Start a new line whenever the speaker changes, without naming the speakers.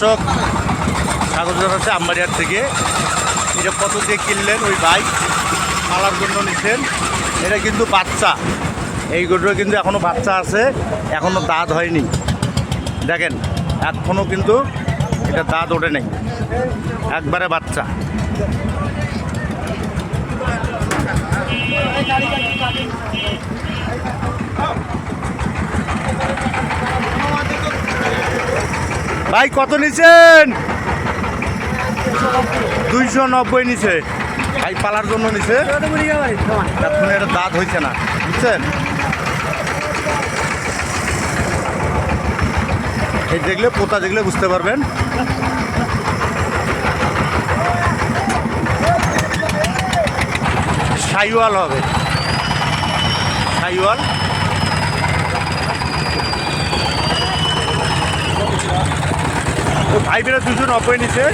দর্শক স্বাগত জানাচ্ছি আমবাড়িহাট থেকে। এটা কত দিয়ে কিনলেন ওই ভাই? পালার জন্য নিচ্ছেন। এটা কিন্তু বাচ্চা, এই গরুটা কিন্তু এখনও বাচ্চা আছে, এখনও দাঁত হয়নি। দেখেন এখনও কিন্তু এটা দাঁত ওঠে নেই, একবারে বাচ্চা। ভাই কত নিছেন? 290 নিছে ভাই, পালার জন্য নিছে। এখন এটা দাঁত হয়েছে না, বুঝছেন? এই দেখলে পোতা দেখলে বুঝতে পারবেন। সাইওয়াল হবে, সাইওয়াল। ভাই বেড়া 290 নিছে।